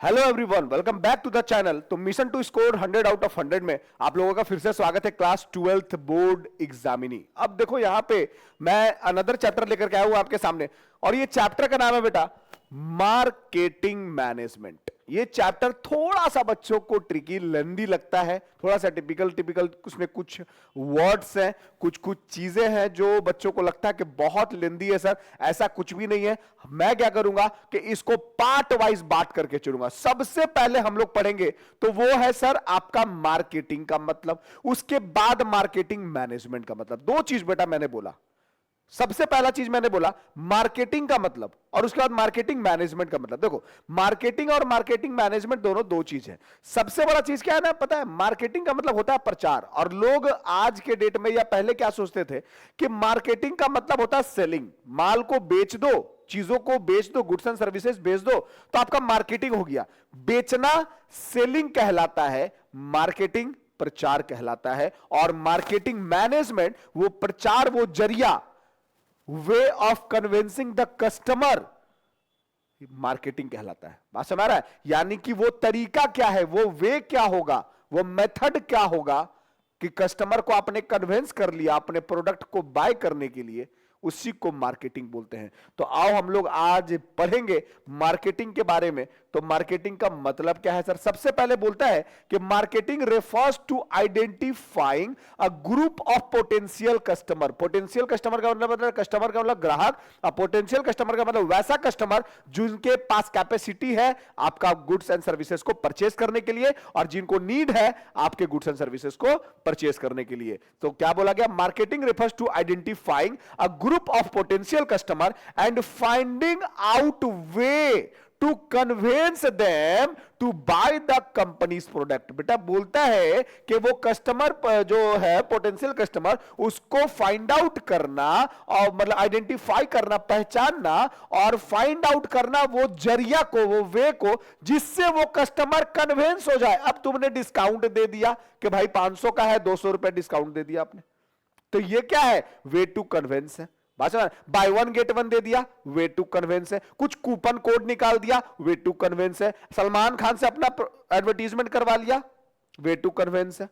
Hello everyone, welcome back to the channel. तो mission to score 100 out of 100 में आप लोगों का फिर से स्वागत है क्लास 12th बोर्ड एग्जामिनी। अब देखो यहां पे मैं अनदर चैप्टर लेकर के आया हूं आपके सामने, और ये चैप्टर का नाम है बेटा मार्केटिंग मैनेजमेंट। ये चैप्टर थोड़ा सा बच्चों को ट्रिकी लेंदी लगता है, थोड़ा सा टिपिकल उसमें कुछ वर्ड्स हैं, कुछ कुछ चीजें हैं जो बच्चों को लगता है कि बहुत लेंदी है सर। ऐसा कुछ भी नहीं है। मैं क्या करूंगा कि इसको पार्ट वाइज बांट करके चलूंगा। सबसे पहले हम लोग पढ़ेंगे तो वो है सर आपका मार्केटिंग का मतलब, उसके बाद मार्केटिंग मैनेजमेंट का मतलब। दो चीज बेटा मैंने बोला। सबसे पहला चीज मैंने बोला मार्केटिंग का मतलब, और उसके बाद मार्केटिंग मैनेजमेंट का मतलब। देखो, मार्केटिंग और मार्केटिंग मैनेजमेंट दोनों दो चीज है। सबसे बड़ा चीज क्या है ना पता है? मार्केटिंग का मतलब होता है प्रचार। और लोग आज के डेट में या पहले क्या सोचते थे कि मार्केटिंग का मतलब होता है सेलिंग, माल को बेच दो, चीजों को बेच दो, गुड्स एंड सर्विसेज बेच दो तो आपका मार्केटिंग हो गया। बेचना सेलिंग कहलाता है, मार्केटिंग प्रचार कहलाता है। और मार्केटिंग मैनेजमेंट वो प्रचार, वो जरिया, way of convincing the customer, marketing कहलाता है। बात समझ रहा है? यानी कि वो तरीका क्या है, वो वे क्या होगा, वो मेथड क्या होगा कि कस्टमर को आपने कन्विंस कर लिया अपने प्रोडक्ट को बाय करने के लिए, उसी को मार्केटिंग बोलते हैं। तो आओ हम लोग आज पढ़ेंगे मार्केटिंग के बारे में। तो मार्केटिंग का मतलब क्या है सर? सबसे पहले बोलता है कि marketing refers to identifying a group of potential customer. Potential customer का मतलब, कस्टमर का मतलब ग्राहक, और पोटेंशियल कस्टमर का मतलब वैसा कस्टमर जिनके पास कैपेसिटी है आपका गुड्स एंड सर्विसेज को परचेस करने के लिए, और जिनको नीड है आपके गुड्स एंड सर्विसेज को परचेस करने के लिए। तो क्या बोला गया? Marketing refers to identifying a group of potential customer and finding out way to convince them to buy the company's product। बेटा बोलता है कि वो कस्टमर जो है पोटेंशियल कस्टमर, उसको फाइंड आउट करना, और मतलब आइडेंटिफाई करना, पहचानना और फाइंड आउट करना वो जरिया को, वो वे को, जिससे वो कस्टमर कन्विंस हो जाए। अब तुमने डिस्काउंट दे दिया कि भाई 500 का है, 200 रुपए डिस्काउंट दे दिया आपने, तो ये क्या है? वे टू कन्विंस है। बाय वन गेट वन दे दिया, वे टू कन्विंस है। कुछ कूपन कोड निकाल दिया, वे टू कन्विंस है। सलमान खान से अपना एडवर्टीजमेंट करवा लिया, वे टू कन्विंस है।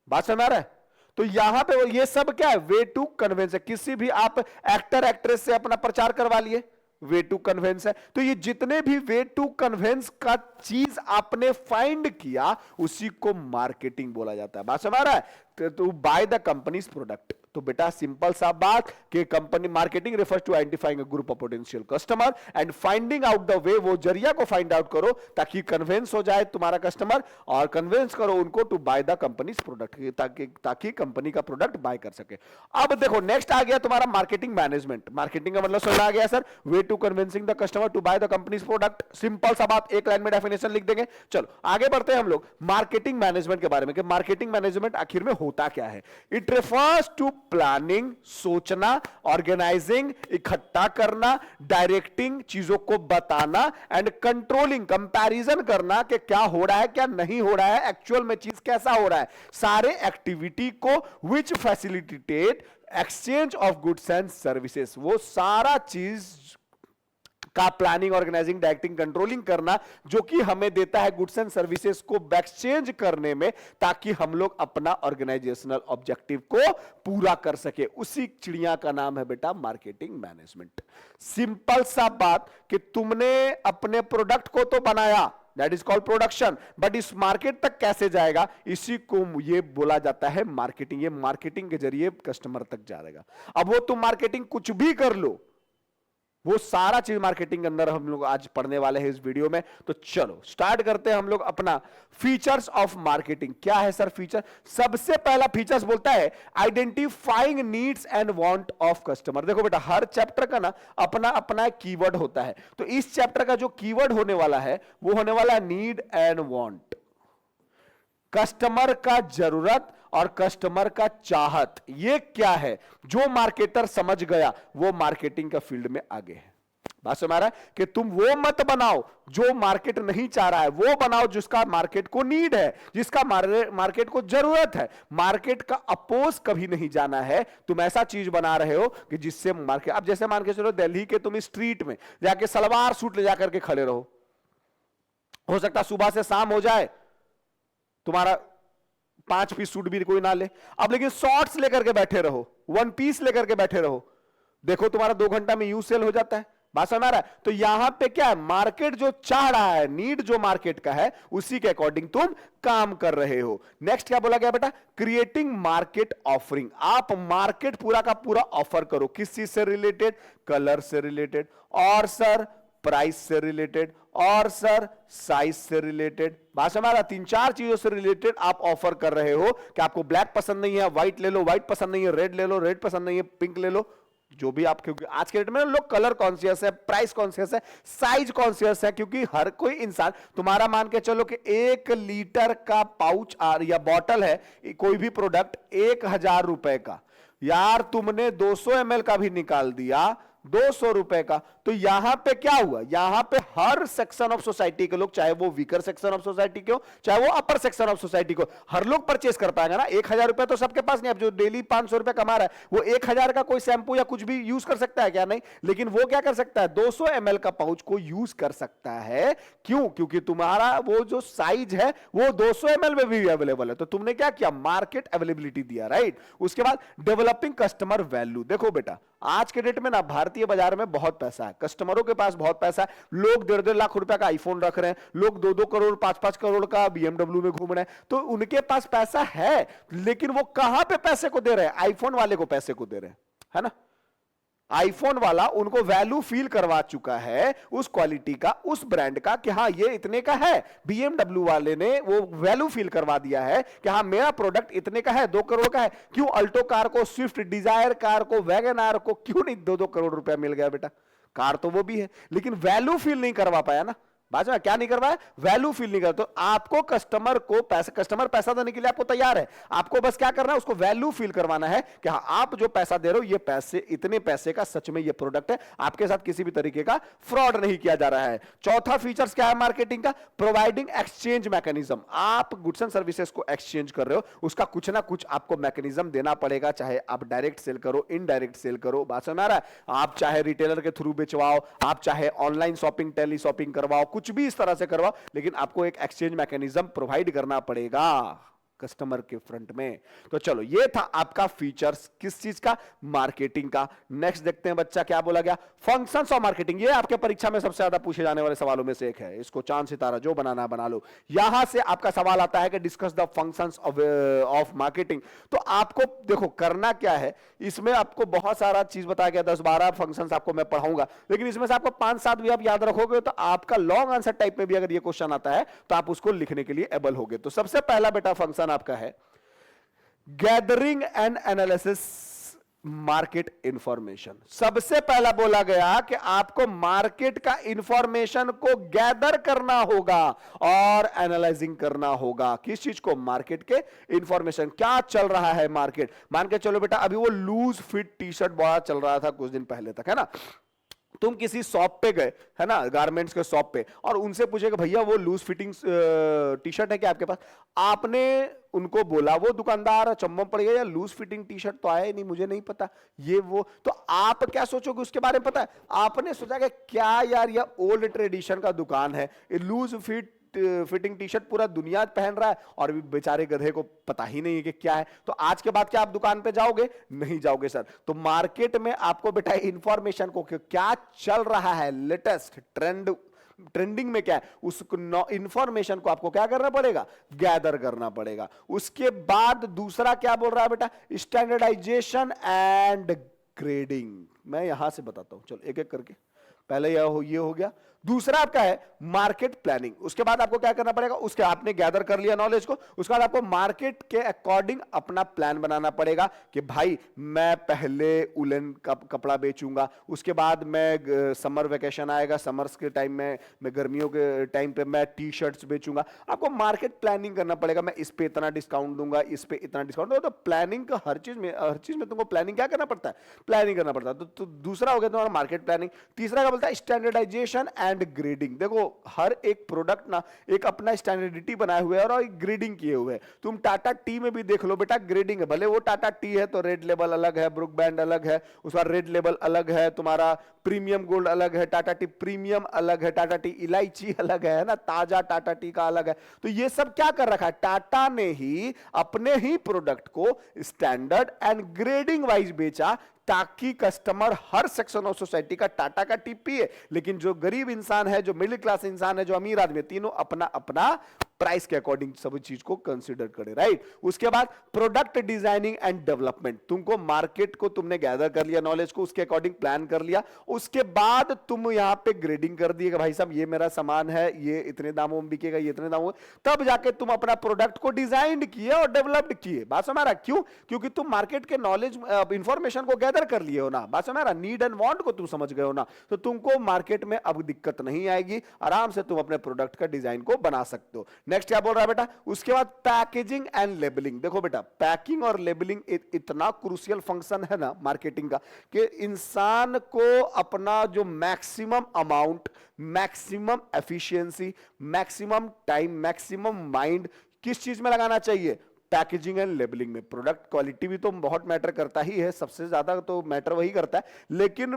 बात समझ आ रहा है? तो यहां पे ये सब क्या है? वे टू कन्विंस है। किसी भी आप एक्टर एक्ट्रेस से अपना प्रचार करवा लिए, वे टू कन्विंस है। तो ये जितने भी वे टू कन्विंस का चीज आपने फाइंड किया, उसी को मार्केटिंग बोला जाता है। बात समझ आ रहा है? तो बाय द कंपनीज प्रोडक्ट। तो बेटा सिंपल सा बात कि company marketing refers to identifying a group of potential customer and finding out the way, वो जरिया को फाइंड आउट करो ताकि कन्विंस हो जाए तुम्हारा कस्टमर, और कन्विंस करो उनको to buy the company's product, ताकि कंपनी का प्रोडक्ट बाय कर सके। अब देखो नेक्स्ट आ गया तुम्हारा मार्केटिंग मैनेजमेंट। मार्केटिंग का मतलब समझ आ गया sir? Way to convincing the customer to buy the company's product. Simple सा बात, एक लाइन में डेफिनेशन लिख देंगे। चलो आगे बढ़ते हैं हम लोग मार्केटिंग मैनेजमेंट के बारे में कि मार्केटिंग मैनेजमेंट आखिर में होता क्या है। इट रेफर्स टू प्लानिंग, सोचना, ऑर्गेनाइजिंग, इकट्ठा करना, डायरेक्टिंग, चीजों को बताना, एंड कंट्रोलिंग, कंपैरिजन करना कि क्या हो रहा है, क्या नहीं हो रहा है, एक्चुअल में चीज कैसा हो रहा है। सारे एक्टिविटी को which facilitate exchange of goods and services, वो सारा चीज का प्लानिंग, ऑर्गेनाइजिंग, डायरेक्टिंग, कंट्रोलिंग करना, जो कि हमें देता है गुड्स एंड सर्विसेज को एक्सचेंज करने में, ताकि हम लोग अपना ऑर्गेनाइजेशनल ऑब्जेक्टिव को पूरा कर सके। उसी चिड़िया का नाम है बेटा मार्केटिंग मैनेजमेंट। सिंपल सा बात कि तुमने अपने प्रोडक्ट को तो बनाया, that is called production, but इस मार्केट तक कैसे जाएगा, इसी को ये बोला जाता है मार्केटिंग। ये मार्केटिंग के जरिए कस्टमर तक जाएगा। अब वो तुम मार्केटिंग कुछ भी कर लो, वो सारा चीज मार्केटिंग के अंदर हम लोग आज पढ़ने वाले हैं इस वीडियो में। तो चलो स्टार्ट करते हैं हम लोग अपना फीचर्स ऑफ मार्केटिंग। क्या है सर फीचर? सबसे पहला फीचर्स बोलता है identifying needs and want of customer. देखो बेटा हर चैप्टर का ना अपना अपना कीवर्ड होता है। तो इस चैप्टर का जो कीवर्ड होने वाला है वो होने वाला है नीड एंड वांट। कस्टमर का जरूरत और कस्टमर का चाहत, ये क्या है? जो मार्केटर समझ गया वो मार्केटिंग का फील्ड में आगे है। बात समझ रहा है? कि तुम वो मत बनाओ जो मार्केट नहीं चाह रहा है, वो बनाओ जिसका मार्केट को नीड है, जिसका मार्केट को जरूरत है। मार्केट का अपोज कभी नहीं जाना है। तुम ऐसा चीज बना रहे हो कि जिससे मार्केट, अब जैसे मान के चलो दिल्ली के तुम स्ट्रीट में जाके सलवार सूट ले जाकर के खड़े रहो, हो सकता है सुबह से शाम हो जाए, तुम्हारा 5 पीस सूट भी कोई ना ले। अब लेकिन शॉर्ट्स लेकर के बैठे रहो, 1 पीस लेकर के बैठे रहो, देखो तुम्हारा 2 घंटा में यूज सेल हो जाता है। बात समझ आ रहा है? तो यहां पे क्या है, मार्केट जो चाह रहा है, नीड जो मार्केट का है, उसी के अकॉर्डिंग तुम काम कर रहे हो। नेक्स्ट क्या बोला गया बेटा, क्रिएटिंग मार्केट ऑफरिंग। आप मार्केट पूरा का पूरा ऑफर करो, किस चीज से रिलेटेड, कलर से रिलेटेड, और सर प्राइस से रिलेटेड, और सर साइज से रिलेटेड। बात समझ आ रहा, 3-4 चीजों से रिलेटेड आप ऑफर कर रहे हो कि आपको ब्लैक पसंद नहीं है, व्हाइट ले लो, व्हाइट पसंद नहीं है, रेड ले लो, रेड पसंद नहीं है, पिंक ले लो, जो भी आप, क्योंकि आज के डेट में लोग कलर कॉन्शियस है, प्राइस कॉन्शियस है, साइज कॉन्शियस है, क्योंकि हर कोई इंसान, तुम्हारा मान के चलो कि 1 लीटर का पाउच या बॉटल है कोई भी प्रोडक्ट 1000 रुपए का, यार तुमने 200 ml का भी निकाल दिया 200 रुपए का, तो यहां पे क्या हुआ, यहां पे हर सेक्शन ऑफ सोसाइटी के लोग, चाहे वो वीकर सेक्शन ऑफ सोसाइटी के हो, चाहे वो अपर सेक्शन ऑफ सोसाइटी को, हर लोग परचेस कर पाएगा ना। 1000 रुपए तो सबके पास नहीं, अब जो डेली 500 रुपए कमा रहा है वो 1000 का कोई शैंपू या कुछ भी यूज कर सकता है क्या, नहीं, लेकिन वो क्या कर सकता है, 200 ml का पाउच को यूज कर सकता है। क्यों, क्योंकि तुम्हारा वो जो साइज है वो 200 ml में भी अवेलेबल है, तो तुमने क्या किया, मार्केट अवेलेबिलिटी दिया, राइट। उसके बाद डेवलपिंग कस्टमर वैल्यू। देखो बेटा, आज के डेट में ना भारतीय बाजार में बहुत पैसा है, कस्टमरों के पास बहुत पैसा है, लोग 1.5 लाख रुपए का आईफोन रख रहे हैं, लोग 2-2 करोड़ 5-5 करोड़ का बीएमडब्ल्यू में घूम रहे हैं, तो उनके पास पैसा है, लेकिन वो कहां पे पैसे को दे रहे हैं, आईफोन वाले को पैसे को दे रहे हैं, है ना। आईफोन वाला उनको वैल्यू फील करवा चुका है उस क्वालिटी का, उस ब्रांड का, कि हाँ ये इतने का है। बीएमडब्ल्यू वाले ने वो वैल्यू फील करवा दिया है कि हाँ मेरा प्रोडक्ट इतने का है, 2 करोड़ का है। क्यों अल्टो कार को, स्विफ्ट डिजायर कार को, वैगन आर को क्यों नहीं 2-2 करोड़ रुपया मिल गया बेटा, कार तो वो भी है, लेकिन वैल्यू फील नहीं करवा पाया ना। बात में क्या नहीं करवाया, वैल्यू फील नहीं करता। तो आपको कस्टमर को पैसा, कस्टमर पैसा देने के लिए आपको तैयार है, आपको बस क्या करना है, उसको वैल्यू फील करवाना है कि हाँ आप जो पैसा दे रहे हो ये पैसे, इतने पैसे का सच में ये प्रोडक्ट है, आपके साथ किसी भी तरीके का फ्रॉड नहीं किया जा रहा है। चौथा फीचर्स क्या है मार्केटिंग का, प्रोवाइडिंग एक्सचेंज मैकेनिज्म। आप गुड्स एंड सर्विसेज को एक्सचेंज कर रहे हो, उसका कुछ ना कुछ आपको मैकेनिज्म देना पड़ेगा, चाहे आप डायरेक्ट सेल करो, इनडायरेक्ट सेल करो। बात समझ आ रहा है, आप चाहे रिटेलर के थ्रू बेचवाओ, आप चाहे ऑनलाइन शॉपिंग, टेली शॉपिंग करवाओ, कुछ भी इस तरह से करवाओ, लेकिन आपको एक एक्सचेंज मैकेनिज्म प्रोवाइड करना पड़ेगा कस्टमर के फ्रंट में। तो चलो ये था आपका फीचर्स, किस चीज का, मार्केटिंग का। नेक्स्ट देखते हैं बच्चा क्या बोला गया, फंक्शंस ऑफ मार्केटिंग। ये आपके परीक्षा में सबसे ज्यादा पूछे जाने वाले सवालों में से एक है, इसको चांद सितारा जो बनाना बना लो। यहां से आपका सवाल आता है कि discuss the functions of marketing. तो आपको देखो करना क्या है, इसमें आपको बहुत सारा चीज बताया गया, 10-12 फंक्शंस आपको मैं पढ़ाऊंगा, लेकिन इसमें से आपको 5-7 भी आप याद रखोगे तो आपका लॉन्ग आंसर टाइप में भी अगर ये क्वेश्चन आता है तो आप उसको लिखने के लिए एबल होगे। तो सबसे पहला बेटा फंक्शन आपका है gathering and analysis market information. सबसे पहला बोला गया कि आपको मार्केट का इंफॉर्मेशन को गैदर करना होगा और एनालाइजिंग करना होगा। किस चीज को, मार्केट के इंफॉर्मेशन, क्या चल रहा है मार्केट। मान के चलो बेटा अभी वो लूज फिट टी शर्ट बड़ा चल रहा था कुछ दिन पहले तक, है ना। तुम किसी शॉप पे गए, है ना, गारमेंट्स के शॉप पे, और उनसे पूछे कि भैया वो लूज फिटिंग टी शर्ट है क्या आपके पास। आपने उनको बोला, वो दुकानदार चम्बम पड़ गया, यार लूज फिटिंग टी शर्ट तो आया ही नहीं, मुझे नहीं पता ये वो। तो आप क्या सोचोगे उसके बारे में, पता है आपने सोचा कि क्या यार ये ओल्ड ट्रेडिशन का दुकान है, लूज फिटिंग टी शर्ट पूरा दुनिया पहन रहा है और बेचारे गधे को पता ही नहीं है कि क्या है। तो आज के बाद क्या आप दुकान पे जाओगे, नहीं जाओगे सर। तो मार्केट में आपको बेटा इंफॉर्मेशन को क्या चल रहा है, लेटेस्ट ट्रेंडिंग में क्या है, उस इंफॉर्मेशन को आपको क्या करना पड़ेगा, गैदर करना पड़ेगा। उसके बाद दूसरा क्या बोल रहा है बेटा, स्टैंडर्डाइजेशन एंड ग्रेडिंग। मैं यहां से बताता हूं, चलो एक एक करके। पहले ये हो गया। दूसरा आपका है मार्केट प्लानिंग। उसके बाद आपको क्या करना पड़ेगा, उसके आपने गैदर कर लिया नॉलेज को, उसके बाद आपको मार्केट के अकॉर्डिंग अपना प्लान बनाना पड़ेगा कि भाई मैं पहले उलन का कपड़ा बेचूंगा, उसके बाद मैं समर वेकेशन आएगा, समर्स के टाइम में मैं गर्मियों के टाइम पे मैं टी शर्ट्स बेचूंगा। आपको मार्केट प्लानिंग करना पड़ेगा, मैं इस पे इतना डिस्काउंट दूंगा, इस पे इतना डिस्काउंट दूंगा। तो प्लानिंग का हर चीज में तुमको प्लानिंग क्या करना पड़ता है, प्लानिंग करना पड़ता है। तो दूसरा हो गया तुम्हारा मार्केट प्लानिंग। तीसरा क्या बोलता है, स्टैंडर्डाइजेशन एंड एंड ग्रेडिंग। देखो हर एक प्रोडक्ट ना एक अपना स्टैंडर्डिटी बनाए हुए है और एक ग्रेडिंग किए हुए हैं। तुम टाटा टी में भी देख लो बेटा, ग्रेडिंग है, भले वो टाटा टी है तो रेड लेबल अलग है, ब्रुक बैंड अलग है, उसका रेड लेबल अलग है, तुम्हारा प्रीमियम गोल्ड अलग है, टाटा टी प्रीमियम अलग है, टाटा टी इलायची अलग है ना, ताजा टाटा टी का अलग है। तो ये सब क्या कर रखा है, टाटा ने ही अपने ही प्रोडक्ट को स्टैंडर्ड एंड ग्रेडिंग वाइज बेचा, ताकि customer her section of society का टाटा का टी पिए, लेकिन जो गरीब इंसान है, जो मिडिल क्लास इंसान है, जो अमीर आदमी है, तीनों अपना अपना प्राइस के अकॉर्डिंग सब चीज को कंसीडर करे, राइट। उसके बाद प्रोडक्ट डिजाइनिंग एंड डेवलपमेंट, तुमको मार्केट को तुमने गैदर कर लिया, नॉलेज को उसके अकॉर्डिंग प्लान कर लिया, उसके बाद तुम यहां पे ग्रेडिंग कर दिए कि भाई साहब ये मेरा सामान है, ये इतने दामों में बिकेगा, ये इतने दामों में, तब जाके तुम अपना प्रोडक्ट को डिजाइन किए और डेवलप्ड किए। बात समझ रहा, क्यों? क्योंकि तुम मार्केट के नॉलेज इंफॉर्मेशन को गैदर कर लिए हो ना, बात समझ रहा, नीड एंड वांट को तुम समझ गए हो ना, तो तुमको मार्केट में अब दिक्कत नहीं आएगी, आराम से तुम अपने प्रोडक्ट का डिजाइन को बना सकते हो। नेक्स्ट क्या बोल रहा है बेटा, उसके बाद पैकेजिंग एंड लेबलिंग। देखो बेटा, पैकिंग और लेबलिंग इतना क्रूशियल फंक्शन है ना मार्केटिंग का, कि इंसान को अपना जो maximum amount, maximum efficiency, maximum time, maximum mind किस चीज में लगाना चाहिए, पैकेजिंग एंड लेबलिंग में। प्रोडक्ट क्वालिटी भी तो बहुत मैटर करता ही है, सबसे ज्यादा तो मैटर वही करता है, लेकिन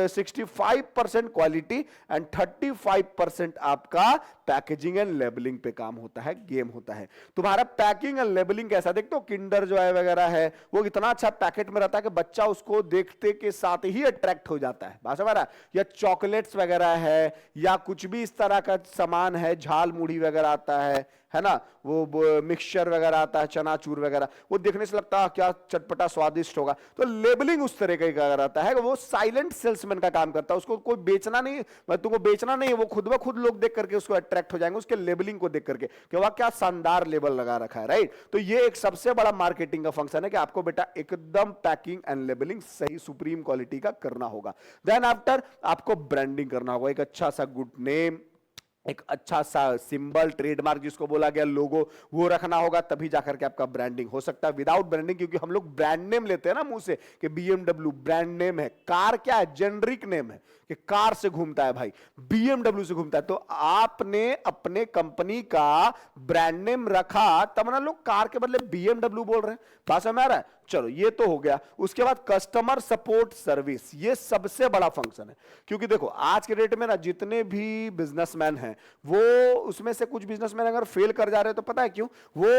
65% क्वालिटी एंड 35% आपका पैकेजिंग एंड लेबलिंग पे काम होता है, गेम होता है। तुम्हारा पैकिंग एंड लेबलिंग कैसा, देखते हो किंडर जो है वगैरह है, वो इतना अच्छा पैकेट में रहता है कि बच्चा उसको देखते के साथ ही अट्रैक्ट हो जाता है, बात समझ रहा है। या चॉकलेट्स वगैरह है, या कुछ भी इस तरह का सामान है, झाल मुड़ी वगैरह आता है ना, वो मिक्सचर वगैरह आता है, चनाचूर वगैरह, वो देखने से लगता है क्या चटपटा स्वादिष्ट होगा। तो लेबलिंग उस तरह का रहता है, वो साइलेंट सेल्समैन का काम करता है, उसको कोई बेचना नहीं, तुमको बेचना नहीं है, वो खुद ब खुद लोग देख करके उसको अट्रैक्ट हो जाएंगे, उसके लेबलिंग को देख करके कि वह क्या शानदार लेबल लगा रखा है, राइट। तो ये एक सबसे बड़ा मार्केटिंग का फंक्शन है कि आपको बेटा एकदम पैकिंग एंड लेबलिंग सही सुप्रीम क्वालिटी का करना होगा। देन आफ्टर आपको ब्रांडिंग करना होगा, एक अच्छा सा गुड नेम, एक अच्छा सा सिंबल, ट्रेडमार्क जिसको बोला गया, लोगो, वो रखना होगा, तभी जाकर के आपका ब्रांडिंग हो सकता है। विदाउट ब्रांडिंग, क्योंकि हम लोग ब्रांड नेम लेते हैं ना मुंह से कि BMW ब्रांड नेम है, कार क्या है, जेनरिक नेम है कि कार से घूमता है भाई, BMW से घूमता है, तो आपने अपने कंपनी का ब्रांड नेम रखा, तब ना लोग कार के बदले BMW बोल रहे हैं, बात समझ में आ रहा है। चलो ये तो हो गया। उसके बाद कस्टमर सपोर्ट सर्विस, ये सबसे बड़ा फंक्शन है, क्योंकि देखो आज के डेट में ना जितने भी बिजनेसमैन हैं, वो उसमें से कुछ बिजनेसमैन अगर फेल कर जा रहे हैं तो पता है क्यों, वो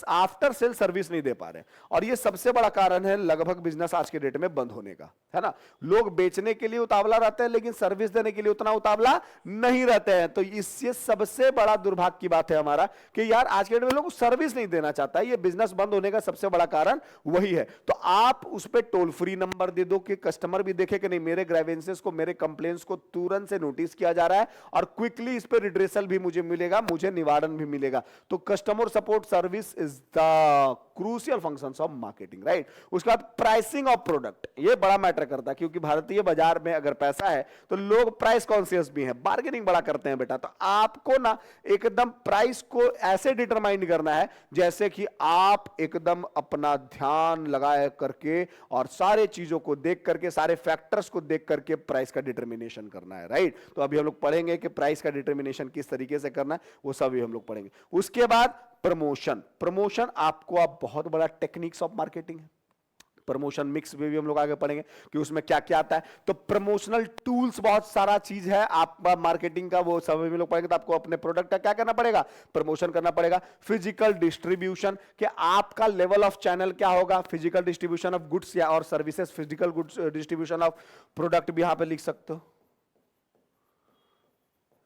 आफ्टर सेल सर्विस नहीं दे पा रहे, और ये सबसे बड़ा कारण है लगभग बिजनेस आज के डेट में बंद होने का, है ना। लोग बेचने के लिए उतावला रहते हैं, लेकिन सर्विस देने के लिए उतना उतावला नहीं रहते हैं। तो इससे सबसे बड़ा दुर्भाग्य की बात है हमारा कि यार आज के डेट में लोग सर्विस नहीं देना चाहता है, ये बिजनेस बंद होने का सबसे बड़ा कारण वही है। तो आप उस पर टोल फ्री नंबर दे दो कि कस्टमर भी देखे कि नहीं, मेरे ग्रेवेंसेस को, मेरे कंप्लेंट्स को तुरंत से नोटिस किया जा रहा है और क्विकली इस पे रिड्रेसल भी मुझे मिलेगा, मुझे निवारण भी मिलेगा। तो customer support service is the crucial functions of marketing, right. उसके बाद प्राइसिंग ऑफ प्रोडक्ट, ये बड़ा मैटर करता है, क्योंकि भारतीय बाजार में अगर पैसा है तो लोग प्राइस कॉन्शियस भी हैं, बार्गेनिंग बड़ा करते हैं बेटा। तो आपको ना एकदम प्राइस को ऐसे डिटरमाइन करना है जैसे कि आप एकदम अपना ध्यान लगाए करके और सारे चीजों को देख करके, सारे फैक्टर्स को देख करके प्राइस का डिटर्मिनेशन करना है, राइट। तो अभी हम लोग पढ़ेंगे कि प्राइस का डिटर्मिनेशन किस तरीके से करना है, वो सभी हम लोग पढ़ेंगे। उसके बाद प्रमोशन, प्रमोशन आपको अब बहुत बड़ा टेक्निक्स ऑफ मार्केटिंग है। प्रमोशन मिक्स में भी हम लोग आगे पढ़ेंगे कि उसमें क्या क्या आता है। तो प्रमोशनल टूल्स बहुत सारा चीज है आप मार्केटिंग का, वो सब भी लोग पढ़ेंगे। तो आपको अपने प्रोडक्ट का क्या करना पड़ेगा, प्रमोशन करना पड़ेगा। फिजिकल डिस्ट्रीब्यूशन, कि आपका लेवल ऑफ चैनल क्या होगा, फिजिकल डिस्ट्रीब्यूशन ऑफ गुड्स या और services, physical goods distribution of product भी यहां पे लिख सकते हो,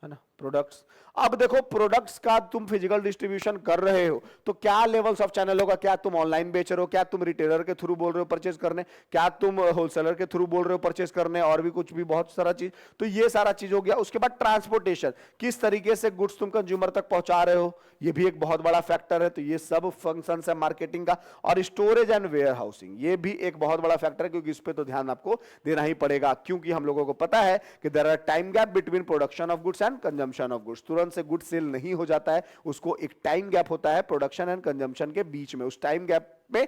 है ना, प्रोडक्ट्स। अब देखो प्रोडक्ट्स का तुम फिजिकल डिस्ट्रीब्यूशन कर रहे हो तो क्या लेवल्स ऑफ चैनल होगा, क्या तुम ऑनलाइन बेच रहे हो, क्या तुम रिटेलर के थ्रू बोल रहे हो परचेज करने, क्या तुम होलसेलर के थ्रू बोल रहे हो परचेज करने, और भी कुछ भी बहुत सारा चीज। तो ये सारा चीज हो गया। उसके बाद ट्रांसपोर्टेशन, किस तरीके से गुड्स तुम कंज्यूमर तक पहुंचा रहे हो, ये भी एक बहुत बड़ा फैक्टर है। तो ये सब फंक्शन है मार्केटिंग का। और स्टोरेज एंड वेयर हाउसिंग, ये भी एक बहुत बड़ा फैक्टर है, क्योंकि इस पर तो ध्यान आपको देना ही पड़ेगा, क्योंकि हम लोगों को पता है कि there are time gap between production of goods and consumption of goods. तुरंत से गुड्स सेल नहीं हो जाता है, उसको एक टाइम गैप होता है प्रोडक्शन एंड कंजम्पशन के बीच में। उस टाइम गैप में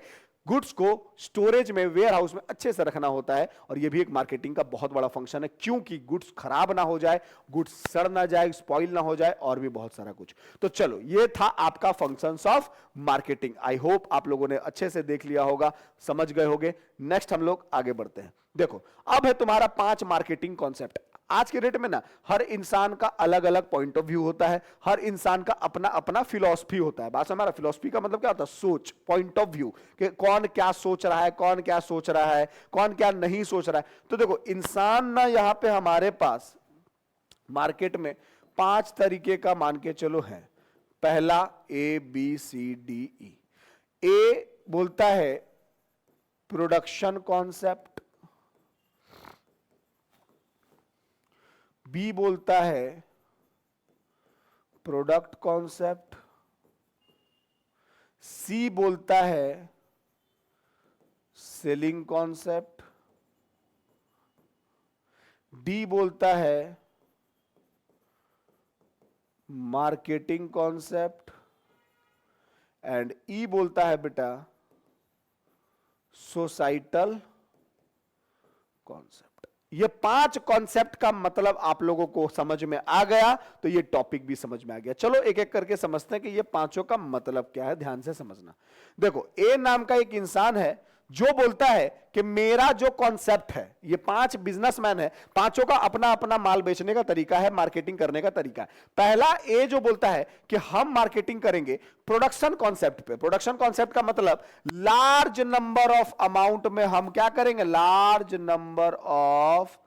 गुड्स को स्टोरेज में, वेयर हाउस में अच्छे से रखना होता है, और यह भी एक मार्केटिंग का बहुत बड़ा फंक्शन है, क्योंकि गुड्स खराब ना हो जाए, गुड्स सड़ ना जाए, स्पॉइल ना हो जाए, और भी बहुत सारा कुछ। तो चलो, यह था आपका functions of marketing. I hope आप लोगों ने अच्छे से देख लिया होगा, समझ गए होंगे। नेक्स्ट हम लोग आगे बढ़ते हैं। देखो, अब है तुम्हारा 5 मार्केटिंग कॉन्सेप्ट। आज के डेट में ना हर इंसान का अलग अलग पॉइंट ऑफ व्यू होता है, हर इंसान का अपना अपना फिलॉसफी होता है। बात से हमारा फिलॉसफी का मतलब क्या होता है? सोच, पॉइंट ऑफ व्यू, कि कौन क्या सोच रहा है, कौन क्या सोच रहा है, कौन क्या नहीं सोच रहा है। तो देखो, इंसान ना यहां पे हमारे पास मार्केट में 5 तरीके का मान के चलो है। पहला ABCDE। ए बोलता है प्रोडक्शन कॉन्सेप्ट, बी बोलता है प्रोडक्ट कॉन्सेप्ट, सी बोलता है सेलिंग कॉन्सेप्ट, डी बोलता है मार्केटिंग कॉन्सेप्ट, एंड ई बोलता है बेटा सोसाइटल कॉन्सेप्ट। ये 5 कॉन्सेप्ट का मतलब आप लोगों को समझ में आ गया, तो ये टॉपिक भी समझ में आ गया। चलो एक एक करके समझते हैं कि ये 5 का मतलब क्या है, ध्यान से समझना। देखो, ए नाम का एक इंसान है जो बोलता है कि मेरा जो कॉन्सेप्ट है, ये 5 बिजनेसमैन है, 5 का अपना अपना माल बेचने का तरीका है, मार्केटिंग करने का तरीका है। पहला ए जो बोलता है कि हम मार्केटिंग करेंगे प्रोडक्शन कॉन्सेप्ट पे। प्रोडक्शन कॉन्सेप्ट का मतलब लार्ज नंबर ऑफ अमाउंट में हम क्या करेंगे, लार्ज नंबर ऑफ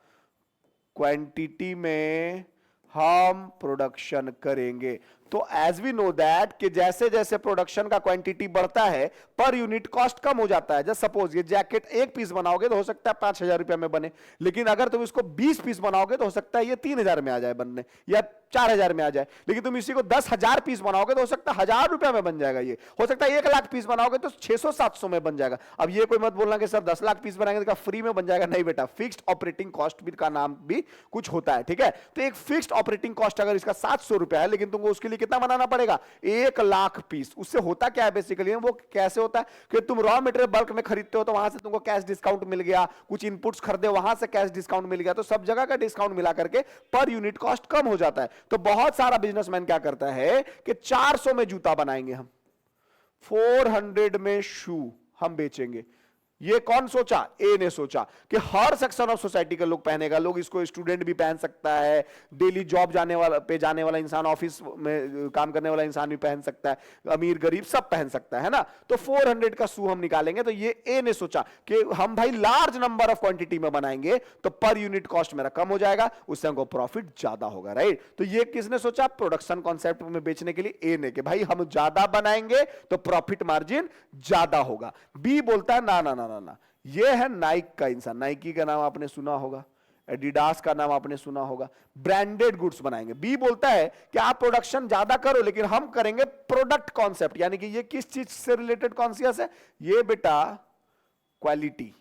क्वांटिटी में हम प्रोडक्शन करेंगे। तो एज वी नो दैट कि जैसे जैसे प्रोडक्शन का क्वांटिटी बढ़ता है, पर यूनिट कॉस्ट कम हो जाता है। जैसे सपोज ये जैकेट 1 पीस बनाओगे तो हो सकता है 5,000 रुपए में बने, लेकिन अगर तुम इसको 20 पीस बनाओगे तो हो सकता है ये 3,000 में आ जाए बनने, या 4,000 में आ जाए। लेकिन तुम इसी को 10,000 पीस बनाओगे तो हो सकता है 1,000 रुपए में बन जाएगा। ये हो सकता है 1 लाख पीस बनाओगे तो 600-700 में बन जाएगा। अब ये कोई मत बोलना कि सर 10 लाख पीस बनाएंगे तो फ्री में बन जाएगा। नहीं बेटा, फिक्स्ड ऑपरेटिंग कॉस्ट भी का नाम भी कुछ होता है, ठीक है। तो एक फिक्स्ड ऑपरेटिंग कॉस्ट अगर इसका 700 रुपए है, लेकिन तुमको उसके लिए कितना बनाना पड़ेगा, 1 लाख पीस। उससे होता क्या है बेसिकली, वो कैसे होता है कि तुम रॉ मटेरियल बल्क में खरीदते हो तो वहां से तुमको कैश डिस्काउंट मिल गया, कुछ इनपुट्स खरीदे वहां से कैश डिस्काउंट मिल गया, तो सब जगह का डिस्काउंट मिला करके पर यूनिट कॉस्ट कम हो जाता है। तो बहुत सारा बिजनेसमैन क्या करता है कि 400 में जूता बनाएंगे हम, 400 में शू हम बेचेंगे। ये कौन सोचा? ए ने सोचा कि हर सेक्शन ऑफ सोसाइटी के लोग पहनेगा। लोग इसको, स्टूडेंट भी पहन सकता है, डेली जॉब जाने वाला इंसान, ऑफिस में काम करने वाला इंसान भी पहन सकता है, अमीर गरीब सब पहन सकता है ना। तो 400 का शू हम निकालेंगे। तो ये ए ने सोचा कि हम भाई लार्ज नंबर ऑफ क्वांटिटी में बनाएंगे तो पर यूनिट कॉस्ट मेरा कम हो जाएगा, उससे हमको प्रॉफिट ज्यादा होगा, राइट। तो ये किसने सोचा? प्रोडक्शन कॉन्सेप्ट में बेचने के लिए ए ने, कि भाई हम ज्यादा बनाएंगे तो प्रॉफिट मार्जिन ज्यादा होगा। बी बोलता है ना ना ना ना, ये है नाइक का इंसान। नाइकी का नाम आपने सुना होगा, एडिडास का नाम आपने सुना होगा, ब्रांडेड गुड्स बनाएंगे। बी बोलता है कि आप प्रोडक्शन ज्यादा करो लेकिन हम करेंगे प्रोडक्ट कॉन्सेप्ट, यानी कि ये किस चीज से रिलेटेड कॉन्शियस है? ये बेटा क्वालिटी,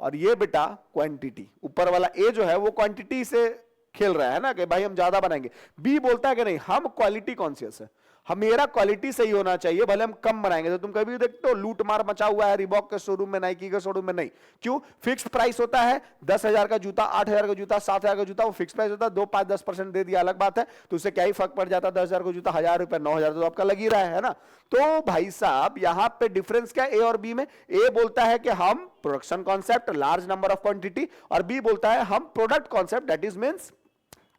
और ये बेटा क्वांटिटी। ऊपर वाला ए जो है वो क्वांटिटी से खेल रहा है ना, कि भाई हम ज्यादा बनाएंगे। बी बोलता है कि नहीं, हम क्वालिटी कॉन्शियस है, मेरा क्वालिटी सही होना चाहिए, भले हम कम बनाएंगे। तो तुम कभी देखते हो लूट मार मचा हुआ है रिबॉक के शोरूम में, नाइकी के शोरूम में? नहीं। क्यों? फिक्स प्राइस होता है। 10,000 का जूता, 8,000 का जूता, 7,000 का जूता, वो फिक्स प्राइस होता है। 2, 5, 10% दे दिया अलग बात है, तो उससे क्या ही फर्क पड़ जाता है। 10,000 का जूता 1,000 रुपए, 9,000 तो आपका लग ही रहा है ना। तो भाई साहब यहां पे डिफरेंस क्या है ए और बी में? ए बोलता है कि हम production concept, large number of quantity, और बी बोलता है हम product concept, that is means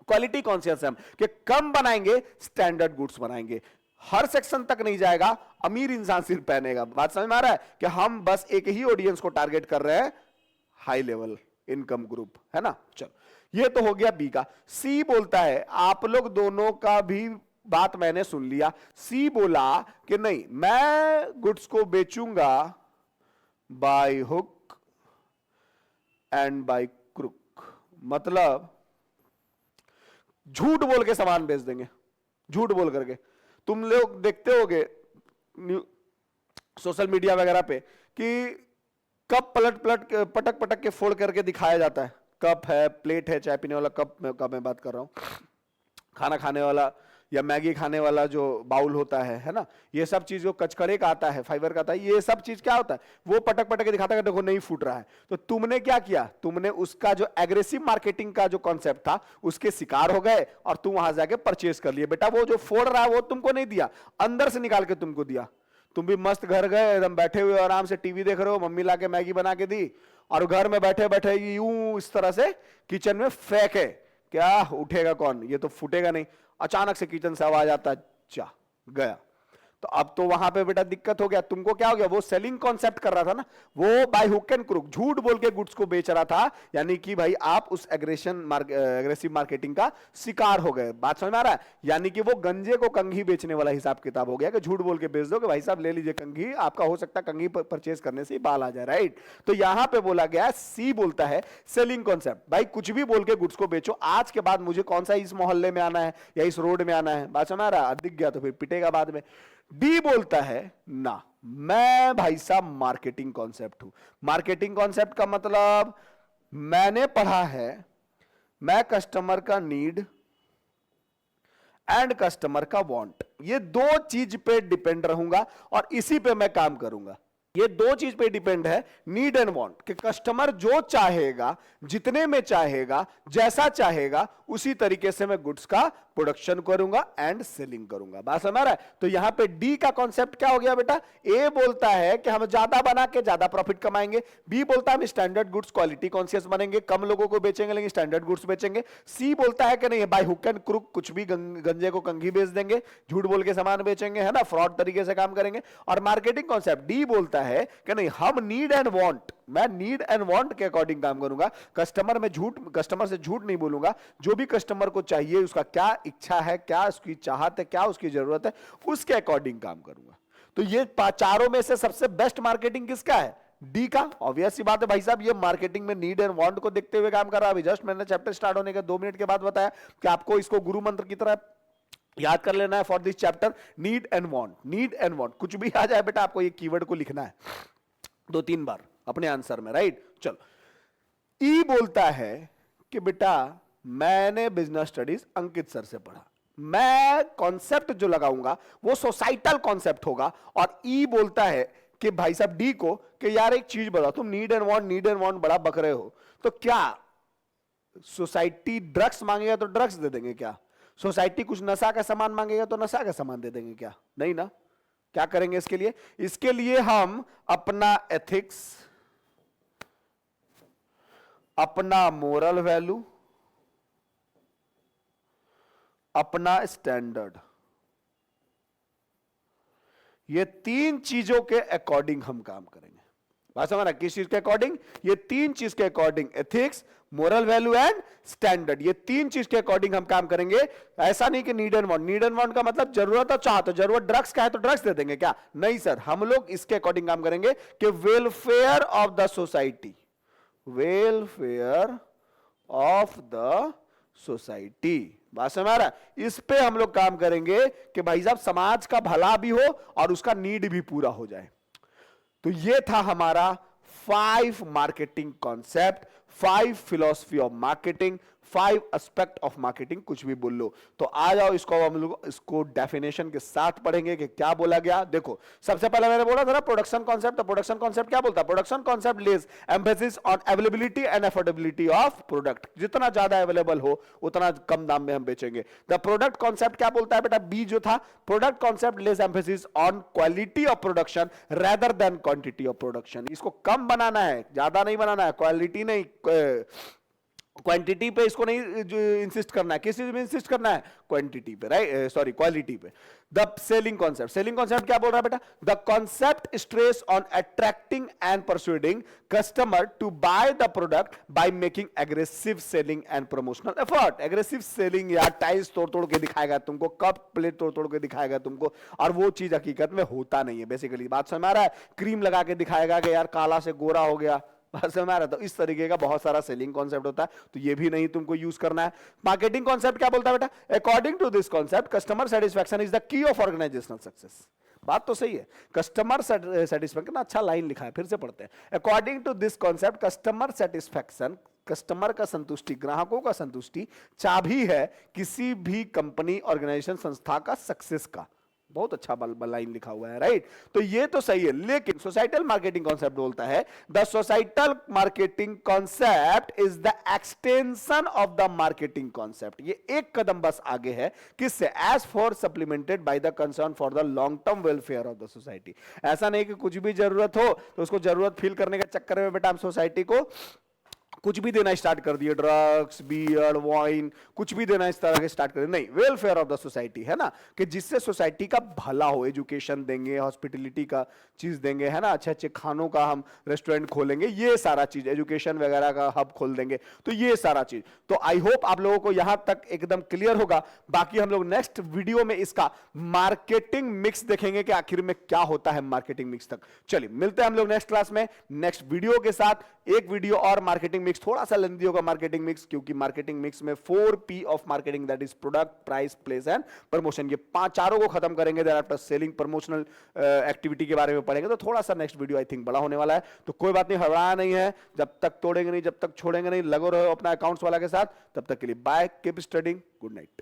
quality conscious है हम, कि कम बनाएंगे, स्टैंडर्ड गुड्स बनाएंगे। हर सेक्शन तक नहीं जाएगा, अमीर इंसान सिर्फ पहनेगा। बात समझ में आ रहा है कि हम बस एक ही ऑडियंस को टारगेट कर रहे हैं, हाई लेवल इनकम ग्रुप, है ना। चलो, ये तो हो गया बी का। सी बोलता है, आप लोग दोनों का भी बात मैंने सुन लिया। सी बोला कि नहीं, मैं गुड्स को बेचूंगा by hook and by crook, मतलब झूठ बोल के सामान बेच देंगे। झूठ बोल करके तुम लोग देखते होगे सोशल मीडिया वगैरह पे कि कप पटक पटक के फोड़ करके दिखाया जाता है। कप है, प्लेट है, चाय पीने वाला कप का मैं बात कर रहा हूं, खाना खाने वाला या मैगी खाने वाला जो बाउल होता है ना, ये सब चीज जो कचकड़े का आता है, फाइबर का आता है, ये सब चीज क्या होता है, वो पटक पटक के दिखाता है देखो नहीं फूट रहा है। तो तुमने क्या किया, तुमने उसका जो एग्रेसिव मार्केटिंग का जो कॉन्सेप्ट था उसके शिकार हो गए और तुम वहां जाके परचेज कर लिए। बेटा वो जो फोड़ रहा है वो तुमको नहीं दिया, अंदर से निकाल के तुमको दिया। तुम भी मस्त घर गए, एकदम बैठे हुए आराम से टीवी देख रहे हो, मम्मी लाके मैगी बना के दी और घर में बैठे बैठे यूं इस तरह से किचन में फेंके, क्या उठेगा कौन, ये तो फूटेगा नहीं। अचानक से किचन से आवाज आता, चा गया। तो अब तो वहां पे बेटा दिक्कत हो गया। तुमको क्या हो गया, वो सेलिंग कॉन्सेप्ट कर रहा था ना, वो बाय हुक एंड क्रुक झूठ बोल के गुड्स को बेच रहा था, यानी कि भाई आप उस एग्रेसिव मार्केटिंग का शिकार हो गए। बात समझ में आ रहा है? यानी कि वो गंजे को कंघी बेचने वाला हिसाब किताब हो गया कि झूठ बोल के बेच दो कि भाई साहब ले लीजिए कंघी, आपका हो सकता है कंघी परचेज करने से बाल आ जाए, राइट। तो यहां पे बोला गया, सी बोलता है सेलिंग कॉन्सेप्ट, भाई कुछ भी बोल के गुड्स को बेचो। आज के बाद मुझे कौन सा इस मोहल्ले में आना है या इस रोड में आना है, बात समझ में आ रहा है? दिख गया तो फिर पिटेगा बाद में। डी बोलता है ना, मैं भाई साहब मार्केटिंग कॉन्सेप्ट हूं। मार्केटिंग कॉन्सेप्ट का मतलब मैंने पढ़ा है, मैं कस्टमर का नीड एंड कस्टमर का वांट, ये दो चीज पे डिपेंड रहूंगा और इसी पे मैं काम करूंगा। ये दो चीज पे डिपेंड है, नीड एंड वांट, कि कस्टमर जो चाहेगा, जितने में चाहेगा, जैसा चाहेगा, उसी तरीके से मैं गुड्स का प्रोडक्शन करूंगा एंड सेलिंग करूंगा। बात समझ रहा है? तो यहां पे डी का कॉन्सेप्ट क्या हो गया बेटा, ए बोलता है कि हम ज्यादा बना के ज्यादा प्रॉफिट कमाएंगे, बी बोलता है हम स्टैंडर्ड गुड्स क्वालिटी कॉन्शियस बनेंगे, कम लोगों को बेचेंगे लेकिन स्टैंडर्ड गुड्स बेचेंगे, सी बोलता है कि नहीं बाय हुक एंड क्रुक कुछ भी गंजे को कंघी बेच देंगे, झूठ बोल के सामान बेचेंगे, है ना, फ्रॉड तरीके से काम करेंगे। और मार्केटिंग कॉन्सेप्ट डी बोलता है कि नहीं हम नीड एंड वांट, मैं नीड एंड वांट के अकॉर्डिंग काम करूंगा, कस्टमर से झूठ नहीं बोलूंगा, जो भी कस्टमर को चाहिए, उसका क्या इच्छा है, क्या उसकी चाहत है, क्या उसकी जरूरत है, उसके अकॉर्डिंग काम करूंगा। तो ये चारों में से सबसे बेस्ट मार्केटिंग किसका है, डी का। ऑब्वियस सी बात है भाई साहब, ये मार्केटिंग में नीड एंड वांट को देखते हुए काम कर रहा है। अभी जस्ट मैंने चैप्टर स्टार्ट होने के 2 मिनट के बाद बताया कि आपको इसको गुरु मंत्र की तरह याद कर लेना है for this chapter, need and want. Need and want कुछ भी आ जाए बेटा, आपको ये कीवर्ड को लिखना है 2-3 बार अपने आंसर में, राइट। चलो, ई बोलता है कि बेटा मैंने बिजनेस स्टडीज अंकित सर से पढ़ा, मैं कॉन्सेप्ट जो लगाऊंगा वो सोसाइटल कॉन्सेप्ट होगा। और ई बोलता है कि भाई साहब डी को कि यार एक चीज बताओ, तुम नीड एंड वांट बड़ा बक रहे हो, तो क्या सोसाइटी ड्रग्स मांगेगा तो ड्रग्स दे देंगे क्या? सोसाइटी कुछ नशा का सामान मांगेगा तो नशा का सामान दे देंगे क्या? नहीं ना। क्या करेंगे इसके लिए? इसके लिए हम अपना एथिक्स, अपना मोरल वैल्यू, अपना स्टैंडर्ड, ये 3 चीजों के अकॉर्डिंग हम काम करेंगे। बात समझ रहा है? किस चीज के अकॉर्डिंग? ये 3 चीज के according, ethics, moral value and standard, ये 3 चीज के अकॉर्डिंग हम काम करेंगे। ऐसा नहीं कि need and want, need and want का मतलब जरूरत और चाहत, जरूरत ड्रग्स का है तो ड्रग्स दे देंगे क्या? नहीं सर, हम लोग इसके अकॉर्डिंग काम करेंगे कि welfare of the society, welfare of the society. बात समझ आ रहा है? इस पे हम लोग काम करेंगे कि भाई साहब समाज का भला भी हो और उसका नीड भी पूरा हो जाए। तो ये था हमारा 5 marketing concept, 5 philosophy of marketing, 5 aspect of marketing, कुछ भी बोल लो। तो आ जाओ, इसको हम लोग इसको डेफिनेशन के साथ पढ़ेंगे कि क्या बोला गया। देखो, सबसे पहले मैंने बोला था ना प्रोडक्शन कॉन्सेप्ट, तो प्रोडक्शन कॉन्सेप्ट क्या बोलता है? Production concept lays emphasis on availability and affordability of product, जितना ज्यादा अवेलेबल हो उतना कम दाम में हम बेचेंगे। द प्रोडक्ट कॉन्सेप्ट क्या बोलता है बेटा? बी जो था, product concept lays emphasis on quality of production rather than quantity of production. इसको कम बनाना है, ज्यादा नहीं बनाना है, क्वालिटी नहीं, क्वांटिटी पे इसको नहीं इंसिस्ट करना है। किस चीज में इंसिस्ट करना है? क्वांटिटी पे, राइट, सॉरी क्वालिटी पे। The selling concept, selling concept क्या बोल रहा है बेटा? The concept stress on attracting and persuading customer to buy the product by making aggressive selling and promotional effort. Aggressive selling या टाइल्स तोड़ तोड़ के दिखाएगा तुमको, कप प्लेट तोड़ तोड़ के दिखाएगा तुमको, और वो चीज हकीकत में होता नहीं है। बेसिकली बात समझ में आ रहा है? क्रीम लगा के दिखाएगा कि यार काला से गोरा हो गया, तो इस तरीके का बहुत सारा सेलिंग कॉन्सेप्ट होता है, तो ये भी नहीं तुमको यूज करना है। मार्केटिंग कॉन्सेप्ट क्या बोलता है बेटा? According to this concept customer satisfaction is the key of organisational success. बात तो सही है, कस्टमर सेटिस्फैक्शन, अच्छा लाइन लिखा है, फिर से पढ़ते हैं। According to this concept customer satisfaction customer का संतुष्टि, ग्राहकों का संतुष्टि चाबी है किसी भी कंपनी, ऑर्गेनाइजेशन, संस्था का सक्सेस का। बहुत अच्छा लाइन लिखा हुआ है, राइट। तो ये तो सही है, लेकिन सोसाइटल मार्केटिंग कॉन्सेप्ट बोलता है the societal marketing concept is the extension of the marketing concept. ये एक कदम बस आगे है, किससे? As for supplemented by the concern for the long term welfare of the society. ऐसा नहीं कि कुछ भी जरूरत हो तो उसको जरूरत फील करने के चक्कर में बेटा हम सोसाइटी को कुछ भी देना स्टार्ट कर दिए, ड्रग्स, बियर, वाइन, कुछ भी देना इस तरह के स्टार्ट कर दिए। नहीं, वेलफेयर ऑफ द सोसाइटी है ना, कि जिससे सोसाइटी का भला हो। एजुकेशन देंगे, हॉस्पिटलिटी का चीज देंगे, है ना, अच्छे अच्छे खानों का हम रेस्टोरेंट खोलेंगे, ये सारा चीज, एजुकेशन वगैरह का हब खोल देंगे, तो ये सारा चीज। तो आई होप आप लोगों को यहां तक एकदम क्लियर होगा। बाकी हम लोग नेक्स्ट वीडियो में इसका मार्केटिंग मिक्स देखेंगे कि आखिर में क्या होता है मार्केटिंग मिक्स तक। चलिए मिलते हैं हम लोग नेक्स्ट क्लास में नेक्स्ट वीडियो के साथ। एक वीडियो और मार्केटिंग मिक्स, थोड़ा सा लेंथी होगा मार्केटिंग मिक्स, क्योंकि मार्केटिंग मिक्स में 4P of marketing, that is product, price, place and promotion, ये चारों को खत्म करेंगे। Thereafter selling, promotional activity के बारे में पढ़ेंगे। तो थोड़ा सा नेक्स्ट वीडियो आई थिंक बड़ा होने वाला है, तो कोई बात नहीं, हड़बड़ाना नहीं है। जब तक तोड़ेंगे नहीं, जब तक छोड़ेंगे नहीं, लगो रहो अपना अकाउंट्स वाला के साथ। तब तक के लिए bye, keep studying, good night.